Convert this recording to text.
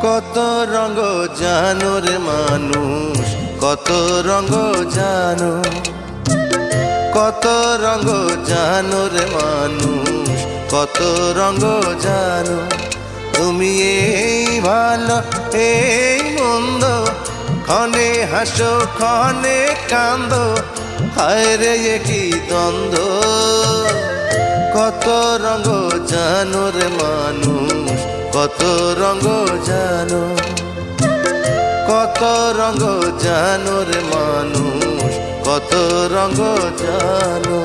কত রঙ জানো রে মানুষ, কত রঙ জানো, কত রঙ জানো রে মানুষ, কত রঙ জানো। তুমি এই ভালো এই মন্দ, ক্ষণে হাসো ক্ষণে কান্দো, হায় রে কি দ্বন্দ্ব। কত রঙ জানো রে মানুষ, কত রঙ জানো, কত রঙ জানো রে মানুষ, কত রঙ জানো।